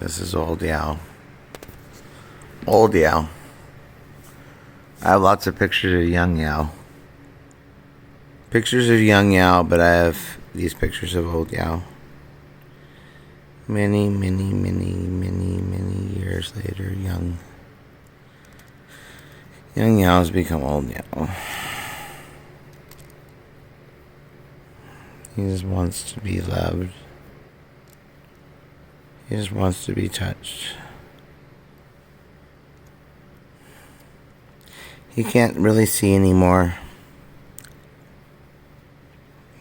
This is Old Yauw. Old Yauw. I have lots of pictures of young Yauw. Pictures of young Yauw, but I have these pictures of Old Yauw. Many years later, young Yauw has become Old Yauw. He just wants to be loved. He just wants to be touched. He can't really see anymore.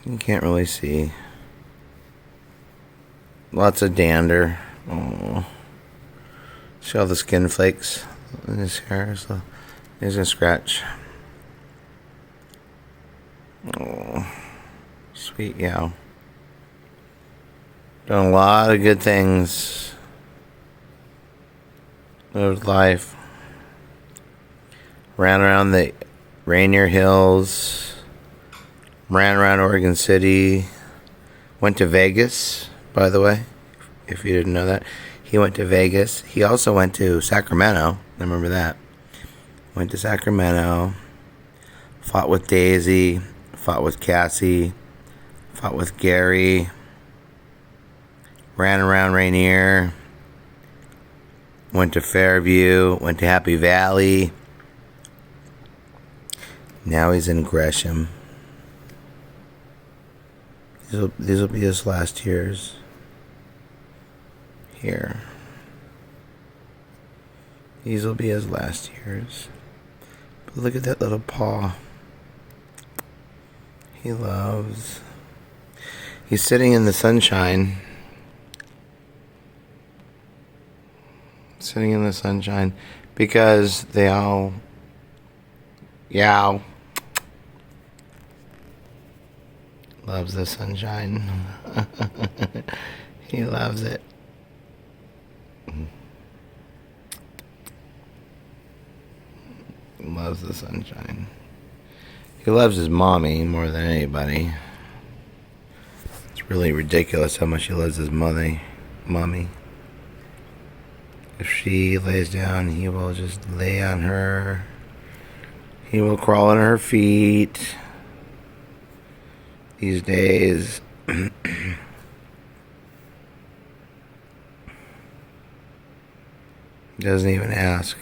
He can't really see. Lots of dander. Oh. See all the skin flakes in his hair? So he's a scratch. Oh. Sweet Yauw. Done a lot of good things. Lived life. Ran around the Rainier Hills. Ran around Oregon City. Went to Vegas, by the way, if you didn't know that. He went to Vegas. He also went to Sacramento. I remember that. Went to Sacramento. Fought with Daisy. Fought with Cassie. Fought with Gary. Ran around Rainier. Went to Fairview. Went to Happy Valley. Now he's in Gresham. These will be his last years here. These will be his last years. But look at that little paw. He loves. He's sitting in the sunshine. Sitting in the sunshine because they all Yauw loves the sunshine. He loves it. He loves the sunshine. He loves his mommy more than anybody. It's really ridiculous how much he loves his mommy. If she lays down, he will just lay on her. He will crawl on her feet. These days. Doesn't even ask.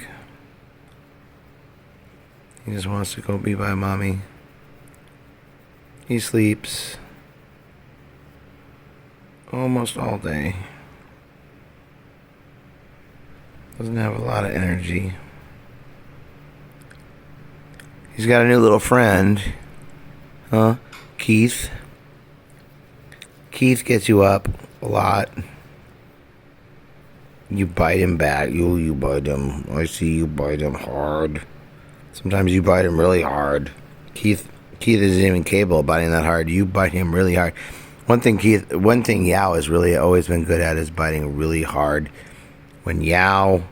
He just wants to go be by mommy. He sleeps almost all day. Doesn't have a lot of energy. He's got a new little friend. Huh? Keith. Keith gets you up a lot. You bite him back. You bite him. I see you bite him hard. Sometimes you bite him really hard. Keith isn't even capable of biting that hard. You bite him really hard. One thing Yauw has really always been good at is biting really hard. When Yauw,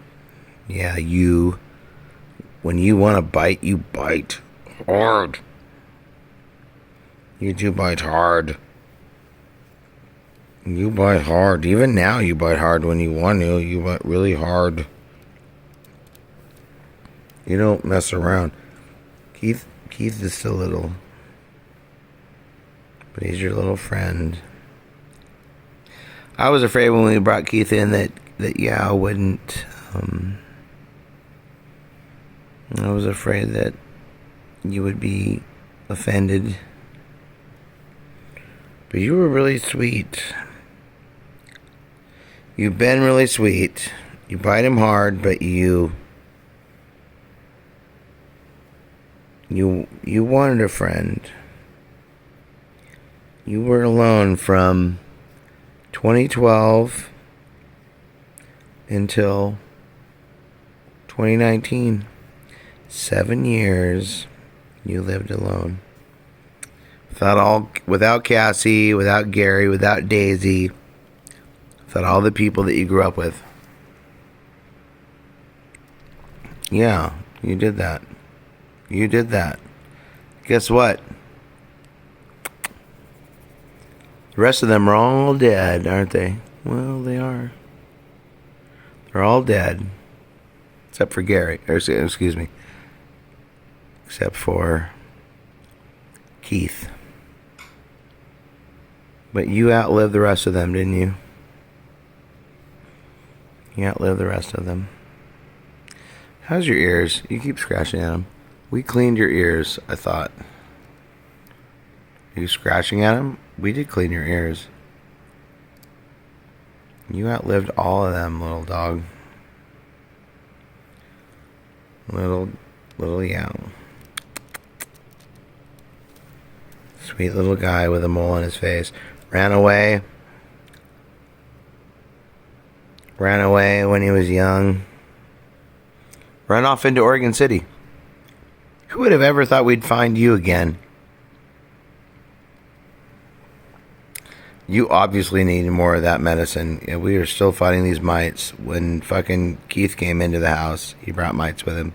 when you want to bite, you bite hard. You do bite hard. You bite hard. Even now you bite hard when you want to. You bite really hard. You don't mess around. Keith is still little. But he's your little friend. I was afraid when we brought Keith in that Yauw wouldn't. I was afraid that you would be offended. But you were really sweet. You've been really sweet. You bite him hard, but you wanted a friend. You were alone from 2012 until 2019. 7 years you lived alone. Without Cassie, without Gary, without Daisy, without all the people that you grew up with. Yeah, you did that. You did that. Guess what? The rest of them are all dead, aren't they? Well, they are. They're all dead. Except for Gary. Or, excuse me. Except for Keith. But you outlived the rest of them, didn't you? You outlived the rest of them. How's your ears? You keep scratching at them. We cleaned your ears, I thought. Are you scratching at them? We did clean your ears. You outlived all of them, little dog. Little Yauw. Sweet little guy with a mole on his face. Ran away. Ran away when he was young. Run off into Oregon City. Who would have ever thought we'd find you again? You obviously need more of that medicine. Yeah, we are still fighting these mites. When fucking Keith came into the house, he brought mites with him.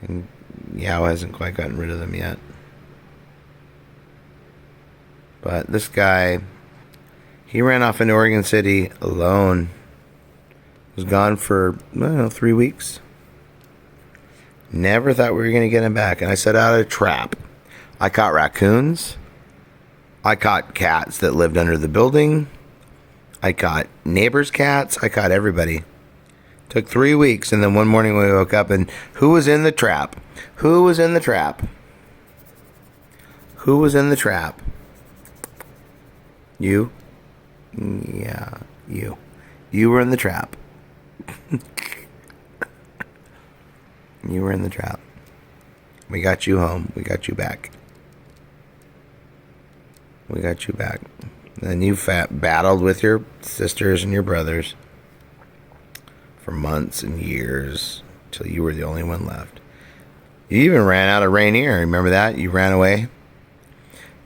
And Yauw hasn't quite gotten rid of them yet. But this guy, he ran off into Oregon City alone. Was gone for, I don't know, 3 weeks. Never thought we were going to get him back. And I set out a trap. I caught raccoons. I caught cats that lived under the building. I caught neighbors' cats. I caught everybody. Took 3 weeks, and then one morning we woke up, and who was in the trap? Who was in the trap? Who was in the trap? You? Yeah, you. You were in the trap. You were in the trap. We got you home. We got you back. We got you back. Then you battled with your sisters and your brothers for months and years till you were the only one left. You even ran out of Rainier. Remember that? You ran away.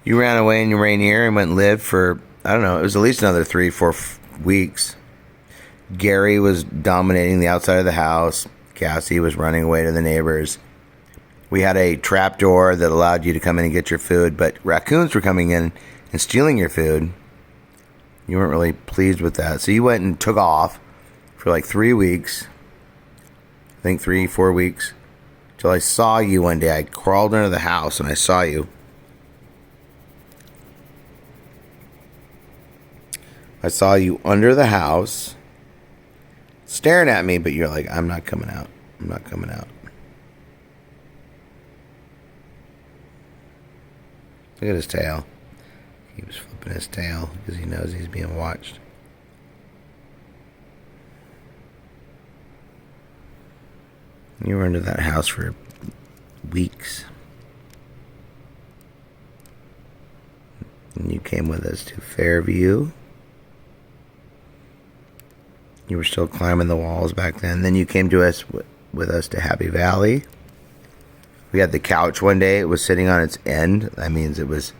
You ran away in Rainier and went and lived for, I don't know, it was at least another 3-4 weeks. Gary was dominating the outside of the house. Cassie was running away to the neighbors. We had a trap door that allowed you to come in and get your food, but raccoons were coming in and stealing your food. You weren't really pleased with that. So you went and took off for like 3 weeks. I think 3-4 weeks. Till I saw you one day. I crawled under the house and I saw you. I saw you under the house staring at me, but you're like, I'm not coming out. I'm not coming out. Look at his tail. He was flipping his tail because he knows he's being watched. You were under that house for weeks. And you came with us to Fairview. You were still climbing the walls back then. Then you came to us with us to Happy Valley. We had the couch one day. It was sitting on its end. That means it was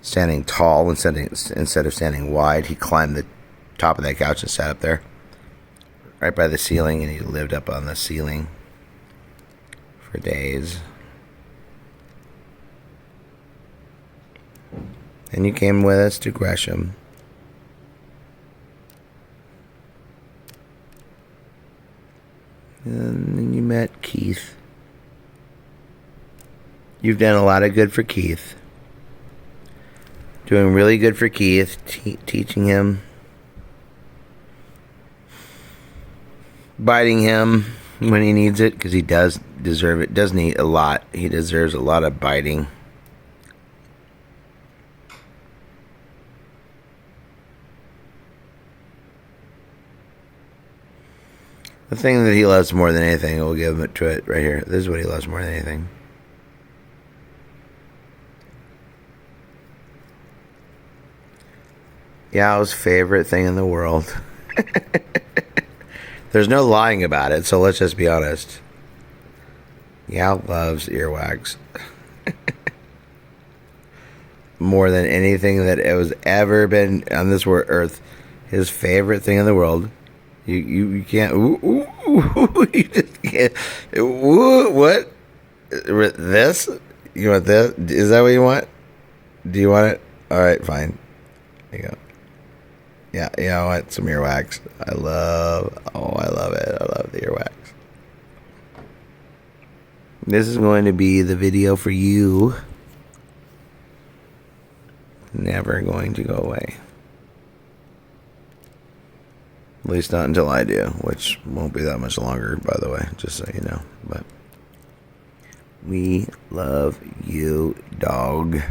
standing tall instead of standing wide. He climbed the top of that couch and sat up there right by the ceiling, and he lived up on the ceiling for days. And you came with us to Gresham. And then you met Keith. You've done a lot of good for Keith. Doing really good for Keith. Teaching him. Biting him when he needs it, because he does deserve it. Doesn't he? A lot. He deserves a lot of biting. The thing that he loves more than anything, we'll give him to it right here. This is what he loves more than anything. Yauw's favorite thing in the world. There's no lying about it, so let's just be honest. Yauw loves earwax. More than anything that has ever been on this earth. His favorite thing in the world. You can't. You just can't. What? This? You want this? Is that what you want? Do you want it? All right, fine. There you go. Yeah, I want some earwax. I love it. I love the earwax. This is going to be the video for you. Never going to go away. At least not until I do, which won't be that much longer, by the way, just so you know. But we love you, dog.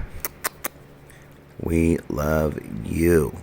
We love you.